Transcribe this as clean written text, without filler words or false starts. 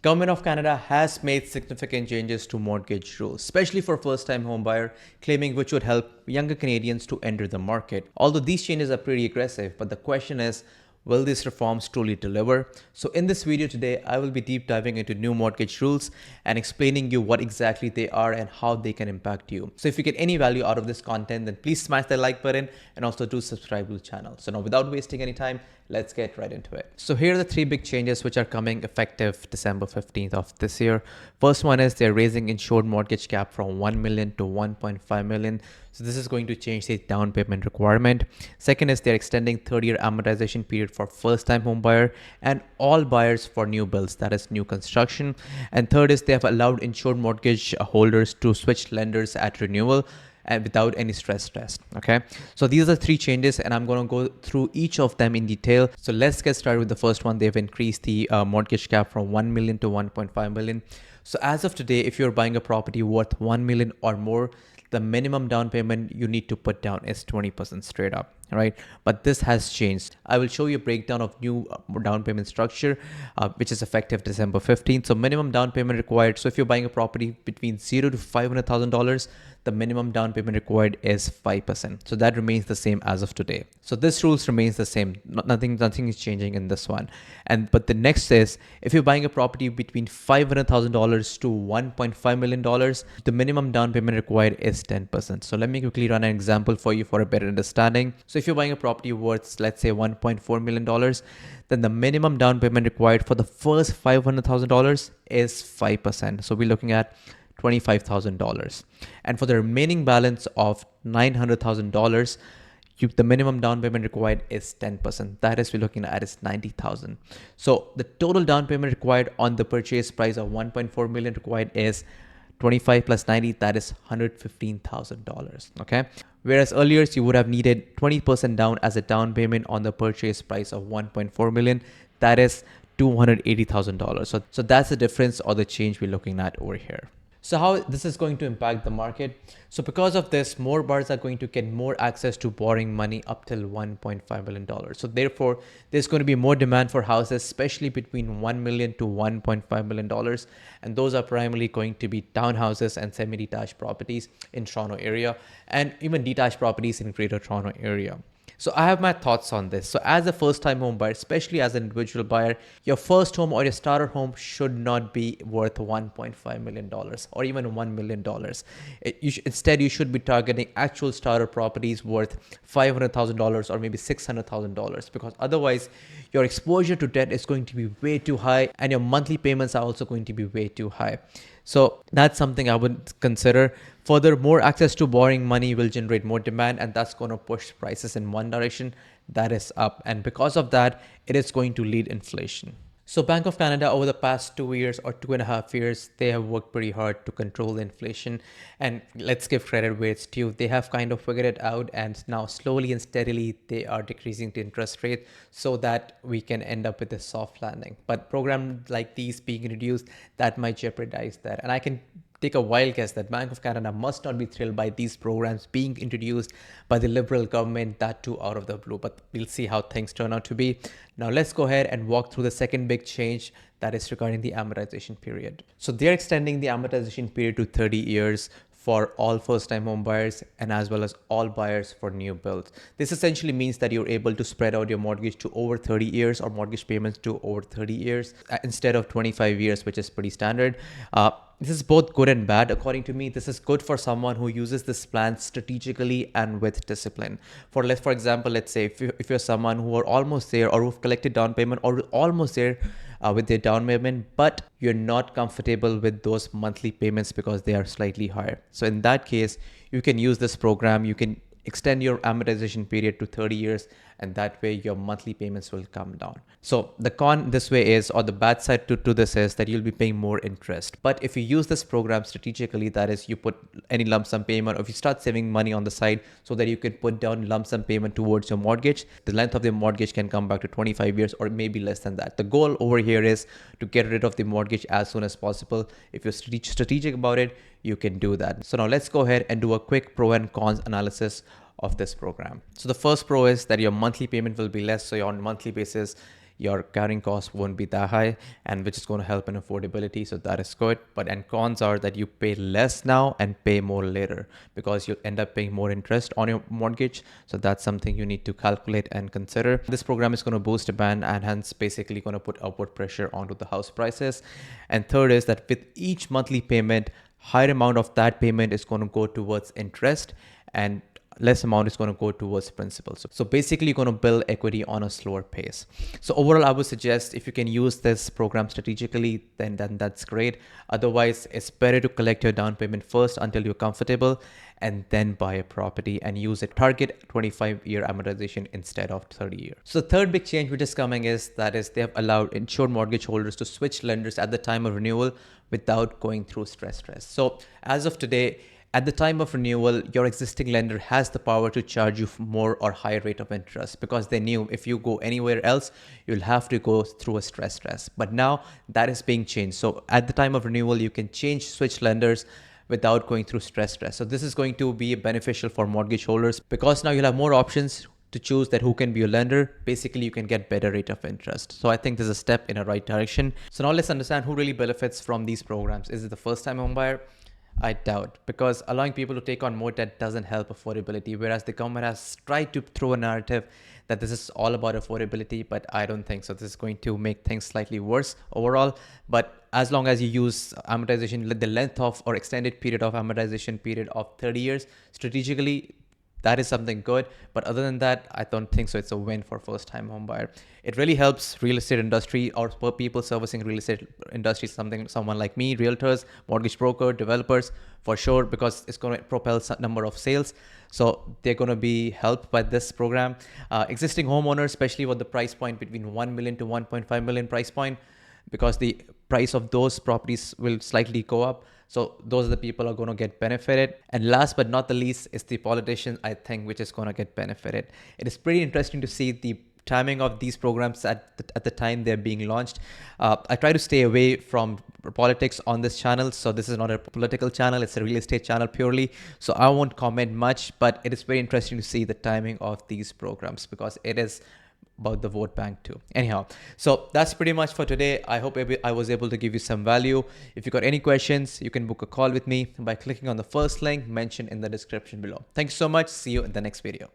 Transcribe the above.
Government of Canada has made significant changes to mortgage rules, especially for first-time homebuyer, claiming which would help younger Canadians to enter the market. Although these changes are pretty aggressive, but the question is, will these reforms truly deliver? So in this video today, I will be deep diving into new mortgage rules and explaining you what exactly they are and how they can impact you. So if you get any value out of this content, then please smash the like button and also do subscribe to the channel. So now without wasting any time, let's get right into it. So here are the three big changes which are coming effective December 15th of this year. First one is they're raising insured mortgage cap from 1 million to 1.5 million. So this is going to change the down payment requirement. Second is they're extending 30-year amortization period for first-time home buyer and all buyers for new builds, that is new construction. And third is they have allowed insured mortgage holders to switch lenders at renewal and without any stress test. Okay, so these are the three changes and I'm going to go through each of them in detail. So let's get started with the first one. They've increased the mortgage cap from 1 million to 1.5 million. So as of today, if you're buying a property worth 1 million or more, the minimum down payment you need to put down is 20% straight up, right? But this has changed. I will show you a breakdown of new down payment structure, which is effective December 15th. So minimum down payment required. So if you're buying a property between $0 to $500,000, the minimum down payment required is 5%. So that remains the same as of today. So this rules remains the same. Nothing is changing in this one. But the next is if you're buying a property between $500,000 to $1.5 million, the minimum down payment required is 10%. So let me quickly run an example for you for a better understanding. So if you're buying a property worth, let's say $1.4 million, then the minimum down payment required for the first $500,000 is 5%. So we're looking at $25,000. And for the remaining balance of $900,000, the minimum down payment required is 10%. That is, we're looking at is $90,000. So the total down payment required on the purchase price of 1.4 million required is 25 plus 90, that is $115,000. Okay. Whereas earlier you would have needed 20% down as a down payment on the purchase price of 1.4 million. That is $280,000. So that's the difference or the change we're looking at over here. So how this is going to impact the market? So because of this, more buyers are going to get more access to borrowing money up till $1.5 million. So therefore, there's going to be more demand for houses, especially between $1 million to $1.5 million. And those are primarily going to be townhouses and semi-detached properties in Toronto area and even detached properties in Greater Toronto area. So I have my thoughts on this. So as a first-time home buyer, especially as an individual buyer, your first home or your starter home should not be worth $1.5 million or even $1 million. Instead, you should be targeting actual starter properties worth $500,000 or maybe $600,000, because otherwise your exposure to debt is going to be way too high and your monthly payments are also going to be way too high. So that's something I would consider. Further, more access to borrowing money will generate more demand, and that's going to push prices in one direction, that is up. And because of that, it is going to lead inflation. So Bank of Canada over the past 2 years or 2.5 years, they have worked pretty hard to control the inflation. And let's give credit where it's due. They have kind of figured it out, and now slowly and steadily they are decreasing the interest rate so that we can end up with a soft landing. But programs like these being introduced, that might jeopardize that. And I can take a wild guess that Bank of Canada must not be thrilled by these programs being introduced by the Liberal government, that too out of the blue. But we'll see how things turn out to be. Now let's go ahead and walk through the second big change, that is regarding the amortization period. So they're extending the amortization period to 30 years for all first-time home buyers and as well as all buyers for new builds. This essentially means that you're able to spread out your mortgage to over 30 years or mortgage payments to over 30 years instead of 25 years, which is pretty standard. This is both good and bad. According to me, this is good for someone who uses this plan strategically and with discipline. For example, let's say if you're someone who are almost there or who've collected down payment or almost there with their down payment, but you're not comfortable with those monthly payments because they are slightly higher. So in that case, you can use this program. You can extend your amortization period to 30 years, and that way your monthly payments will come down. So the con this way is, or the bad side to this is that you'll be paying more interest. But if you use this program strategically, that is, you put any lump sum payment, or if you start saving money on the side so that you can put down lump sum payment towards your mortgage, the length of the mortgage can come back to 25 years or maybe less than that. The goal over here is to get rid of the mortgage as soon as possible. If you're strategic about it, you can do that. So now let's go ahead and do a quick pro and cons analysis of this program. So the first pro is that your monthly payment will be less. So on a monthly basis, your carrying cost won't be that high, and which is going to help in affordability. So that is good. But and cons are that you pay less now and pay more later because you'll end up paying more interest on your mortgage. So that's something you need to calculate and consider. This program is going to boost demand and hence basically going to put upward pressure onto the house prices. And third is that with each monthly payment, higher amount of that payment is going to go towards interest and less amount is going to go towards principal. So basically you're going to build equity on a slower pace. So overall, I would suggest if you can use this program strategically, then that's great. Otherwise, it's better to collect your down payment first until you're comfortable and then buy a property and use a target 25-year amortization instead of 30 years. So the third big change which is coming is they have allowed insured mortgage holders to switch lenders at the time of renewal without going through stress test. So as of today, at the time of renewal, your existing lender has the power to charge you more or higher rate of interest because they knew if you go anywhere else, you'll have to go through a stress test. But now that is being changed. So at the time of renewal, you can switch lenders without going through stress test. So this is going to be beneficial for mortgage holders because now you'll have more options to choose that who can be your lender. Basically, you can get better rate of interest. So I think this is a step in the right direction. So now let's understand who really benefits from these programs. Is it the first time home buyer? I doubt, because allowing people to take on more debt doesn't help affordability, whereas the government has tried to throw a narrative that this is all about affordability, but I don't think so. This is going to make things slightly worse overall. But as long as you use amortization, the length of or extended period of amortization period of 30 years strategically, that is something good. But other than that, I don't think so. It's a win for first time home buyer. It really helps real estate industry or for people servicing real estate industry, someone like me, realtors, mortgage broker, developers, for sure, because it's going to propel some number of sales. So they're going to be helped by this program. Existing homeowners, especially with the price point between 1 million to 1.5 million price point, because the price of those properties will slightly go up. So those are the people who are going to get benefited. And last but not the least is the politicians, I think, which is going to get benefited. It is pretty interesting to see the timing of these programs at the time they're being launched. I try to stay away from politics on this channel. So this is not a political channel. It's a real estate channel purely. So I won't comment much, but it is very interesting to see the timing of these programs because it is about the vote bank too. Anyhow, so that's pretty much for today. I hope I was able to give you some value. If you got any questions, you can book a call with me by clicking on the first link mentioned in the description below. Thanks so much. See you in the next video.